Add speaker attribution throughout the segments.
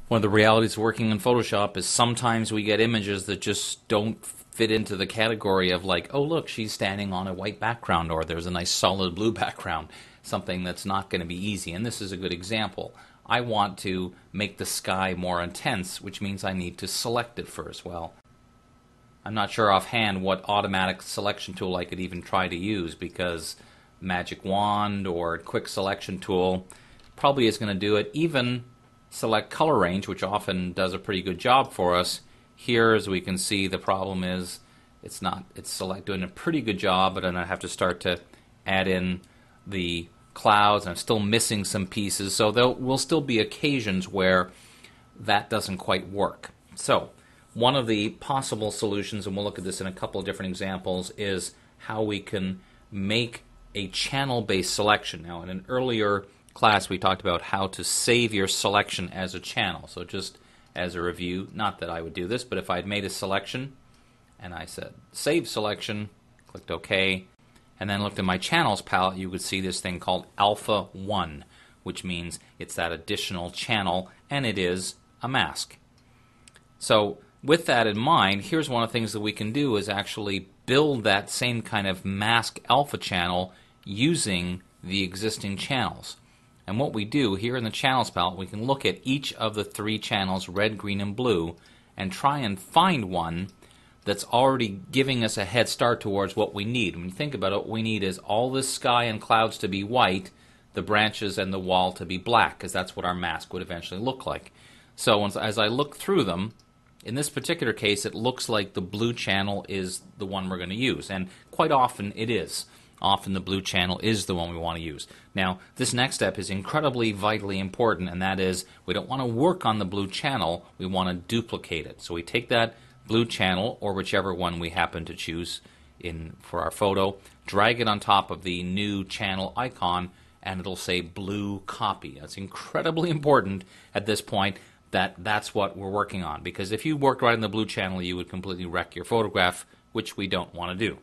Speaker 1: One of the realities of working in Photoshop is sometimes we get images that just don't fit into the category of like, oh look, she's standing on a white background, or there's a nice solid blue background, something that's not going to be easy. And this is a good example. I want to make the sky more intense, which means I need to select it first. Well, I'm not sure offhand what automatic selection tool I could even try to use, because Magic Wand or Quick Selection tool probably is going to do it. Even Select Color Range, which often does a pretty good job for us. Here, as we can see, the problem is it's doing a pretty good job, but then I have to start to add in the clouds, and I'm still missing some pieces. So there will still be occasions where that doesn't quite work. So one of the possible solutions, and we'll look at this in a couple of different examples, is how we can make a channel-based selection. Now, in an earlier class, we talked about how to save your selection as a channel. So just as a review, not that I would do this, but if I had made a selection and I said Save Selection, clicked OK, and then looked at my channels palette, you would see this thing called Alpha 1, which means it's that additional channel, and it is a mask. So with that in mind, here's one of the things that we can do is actually build that same kind of mask alpha channel using the existing channels. And what we do here in the channels palette, we can look at each of the three channels, red, green, and blue, and try and find one that's already giving us a head start towards what we need. When you think about it, what we need is all this sky and clouds to be white, the branches and the wall to be black, because that's what our mask would eventually look like. So as I look through them, in this particular case, it looks like the blue channel is the one we're going to use, and quite often it is. Often the blue channel is the one we want to use. Now, this next step is incredibly vitally important, and that is we don't want to work on the blue channel, we want to duplicate it. So we take that blue channel, or whichever one we happen to choose for our photo, drag it on top of the new channel icon, and it'll say blue copy. That's incredibly important at this point, that's what we're working on, because if you worked right in the blue channel, you would completely wreck your photograph, which we don't want to do.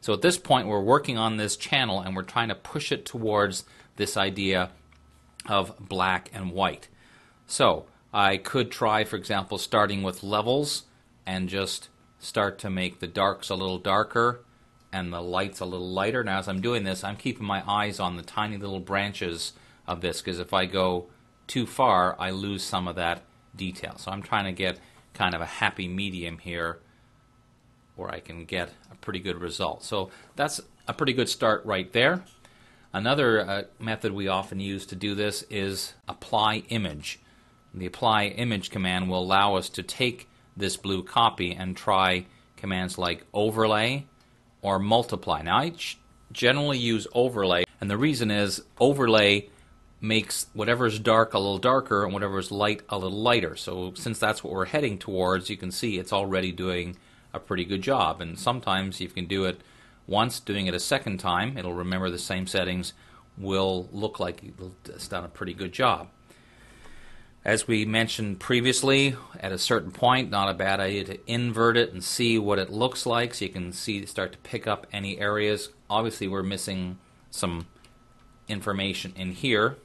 Speaker 1: So at this point, we're working on this channel, and we're trying to push it towards this idea of black and white. So I could try, for example, starting with levels and just start to make the darks a little darker and the lights a little lighter. Now, as I'm doing this, I'm keeping my eyes on the tiny little branches of this, because if I go too far, I lose some of that detail. So I'm trying to get kind of a happy medium here where I can get a pretty good result. So that's a pretty good start right there. Another method we often use to do this is apply image. The apply image command will allow us to take this blue copy and try commands like overlay or multiply. Now, I generally use overlay, and the reason is overlay makes whatever's dark a little darker and whatever's light a little lighter. So since that's what we're heading towards, you can see it's already doing a pretty good job. And sometimes you can do it once, doing it a second time, it'll remember the same settings, will look like it's done a pretty good job. As we mentioned previously, at a certain point, not a bad idea to invert it and see what it looks like, so you can start to pick up any areas. Obviously, we're missing some information in here.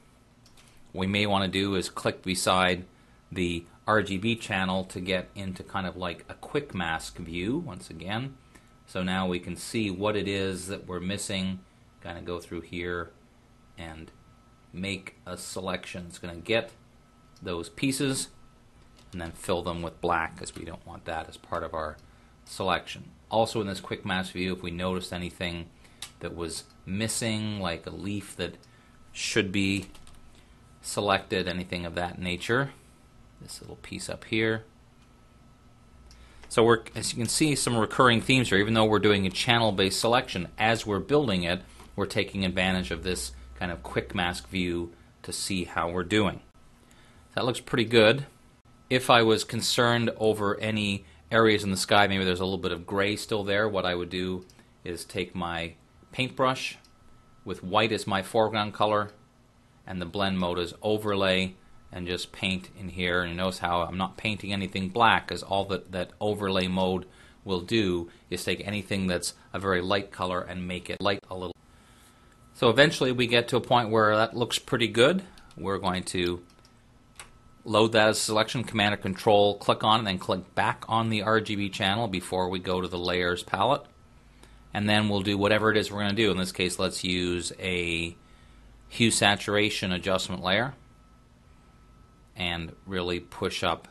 Speaker 1: What we may want to do is click beside the RGB channel to get into kind of like a quick mask view once again. So now we can see what it is that we're missing. Kind of go through here and make a selection. It's going to get those pieces and then fill them with black, because we don't want that as part of our selection. Also in this quick mask view, if we noticed anything that was missing, like a leaf that should be selected, anything of that nature, this little piece up here. So as you can see, some recurring themes here. Even though we're doing a channel-based selection, as we're building it, we're taking advantage of this kind of quick mask view to see how we're doing. That looks pretty good. If I was concerned over any areas in the sky, maybe there's a little bit of gray still there, what I would do is take my paintbrush with white as my foreground color and the blend mode as overlay, and just paint in here. And you notice how I'm not painting anything black, because all that overlay mode will do is take anything that's a very light color and make it light a little. So eventually we get to a point where that looks pretty good. We're going to load that as selection, Command or Control, click on it, and then click back on the RGB channel before we go to the Layers palette. And then we'll do whatever it is we're going to do. In this case, let's use a hue saturation adjustment layer and really push up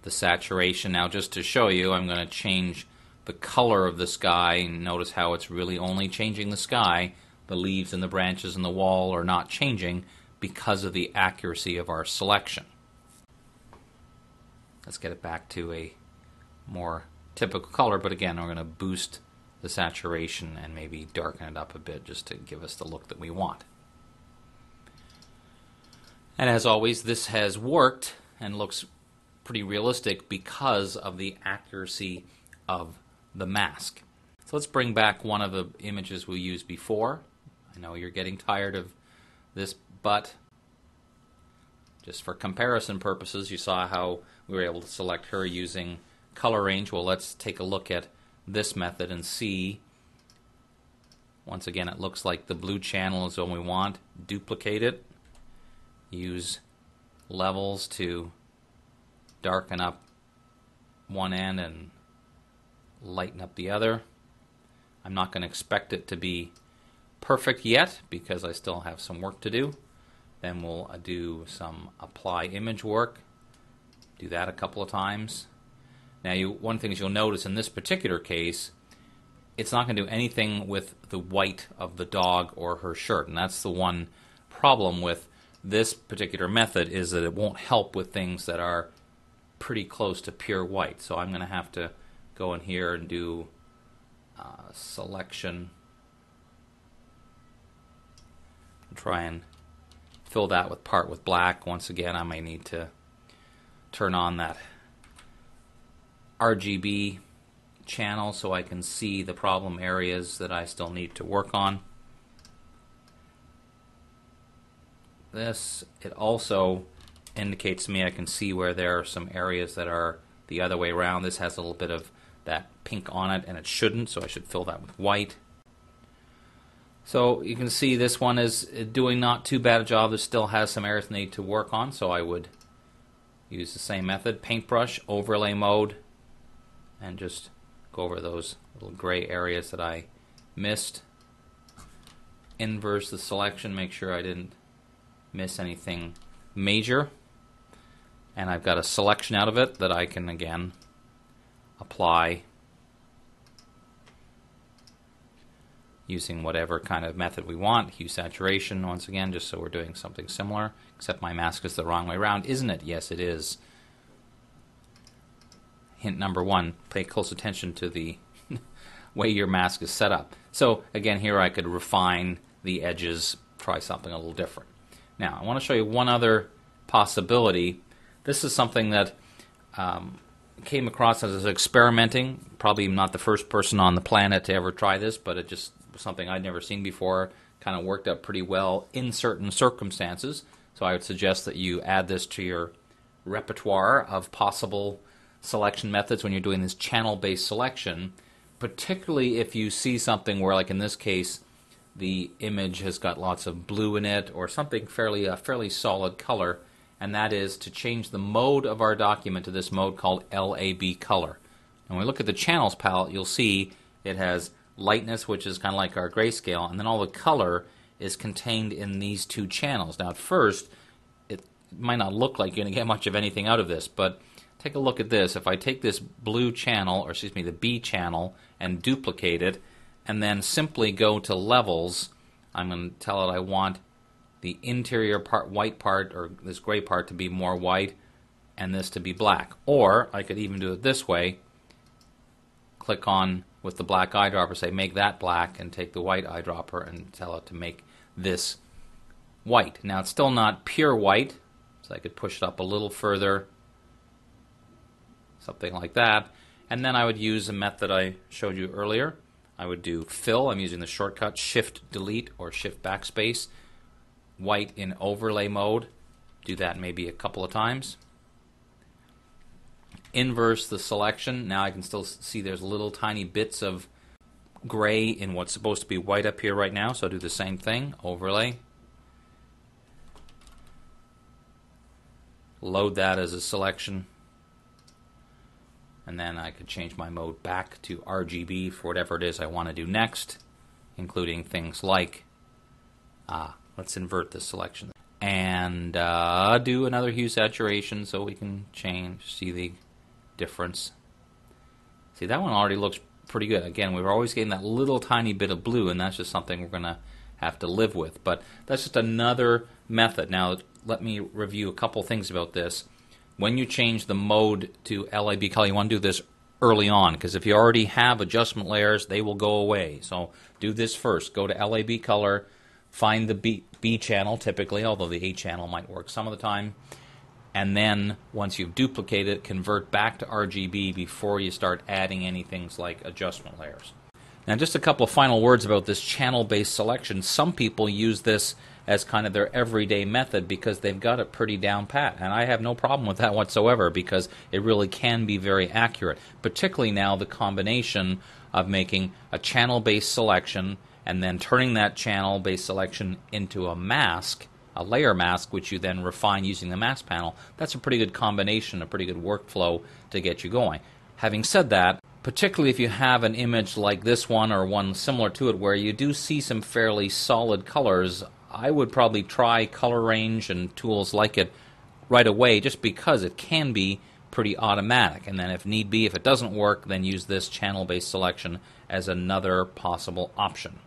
Speaker 1: the saturation. Now, just to show you, I'm going to change the color of the sky, and notice how it's really only changing the sky. The leaves and the branches and the wall are not changing because of the accuracy of our selection. Let's get it back to a more typical color, but again, we're going to boost the saturation and maybe darken it up a bit just to give us the look that we want. And as always, this has worked and looks pretty realistic because of the accuracy of the mask. So let's bring back one of the images we used before. I know you're getting tired of this, but just for comparison purposes, you saw how we were able to select her using color range. Well, let's take a look at this method and see. Once again, it looks like the blue channel is what we want. Duplicate it. Use levels to darken up one end and lighten up the other. I'm not going to expect it to be perfect yet because I still have some work to do. Then we'll do some apply image work. Do that a couple of times. Now, one of the things you'll notice in this particular case, it's not going to do anything with the white of the dog or her shirt. And that's the one problem with this particular method, is that it won't help with things that are pretty close to pure white. So I'm going to have to go in here and do selection. Try and fill that with part with black. Once again, I may need to turn on that RGB channel so I can see the problem areas that I still need to work on. It also indicates to me I can see where there are some areas that are the other way around. This has a little bit of that pink on it, and it shouldn't, so I should fill that with white. So you can see this one is doing not too bad a job. It still has some areas I need to work on, so I would use the same method, paintbrush, overlay mode, and just go over those little gray areas that I missed. Inverse the selection, make sure I didn't miss anything major. And I've got a selection out of it that I can again apply using whatever kind of method we want. Hue saturation, once again, just so we're doing something similar, except my mask is the wrong way around, isn't it? Yes, it is. Hint number one, pay close attention to the way your mask is set up. So again, here I could refine the edges, try something a little different. Now, I want to show you one other possibility. This is something that came across as I was experimenting. Probably not the first person on the planet to ever try this, but it just was something I'd never seen before. Kind of worked out pretty well in certain circumstances. So I would suggest that you add this to your repertoire of possible selection methods when you're doing this channel-based selection, particularly if you see something where, like in this case, the image has got lots of blue in it or something a fairly solid color, and that is to change the mode of our document to this mode called LAB color. And when we look at the channels palette, you'll see it has lightness, which is kind of like our grayscale, and then all the color is contained in these two channels. Now, at first, it might not look like you're going to get much of anything out of this, but take a look at this. If I take this blue channel, or excuse me, the B channel, and duplicate it, and then simply go to levels, I'm going to tell it I want the interior part, white part, or this gray part to be more white, and this to be black. Or I could even do it this way. Click on with the black eyedropper, say make that black, and take the white eyedropper and tell it to make this white. Now it's still not pure white, so I could push it up a little further, something like that. And then I would use a method I showed you earlier. I would do fill. I'm using the shortcut Shift Delete or Shift Backspace. White in overlay mode. Do that maybe a couple of times. Inverse the selection. Now I can still see there's little tiny bits of gray in what's supposed to be white up here right now, so I'll do the same thing. Overlay. load that as a selection, and then I could change my mode back to RGB for whatever it is I want to do next, including things like, let's invert this selection, and do another hue saturation so we can see the difference. See, that one already looks pretty good. Again, we're always getting that little tiny bit of blue, and that's just something we're going to have to live with. But that's just another method. Now, let me review a couple things about this. When you change the mode to LAB color, you want to do this early on, because if you already have adjustment layers, they will go away. So do this first. Go to LAB color, find the B channel typically, although the A channel might work some of the time. And then once you've duplicated it, convert back to RGB before you start adding any things like adjustment layers. Now, just a couple of final words about this channel-based selection. Some people use this as kind of their everyday method because they've got it pretty down pat, and I have no problem with that whatsoever because it really can be very accurate, particularly now the combination of making a channel-based selection and then turning that channel-based selection into a mask, a layer mask, which you then refine using the mask panel. That's a pretty good combination, a pretty good workflow to get you going. Having said that, particularly if you have an image like this one or one similar to it where you do see some fairly solid colors, I would probably try color range and tools like it right away just because it can be pretty automatic. And then if need be, if it doesn't work, then use this channel-based selection as another possible option.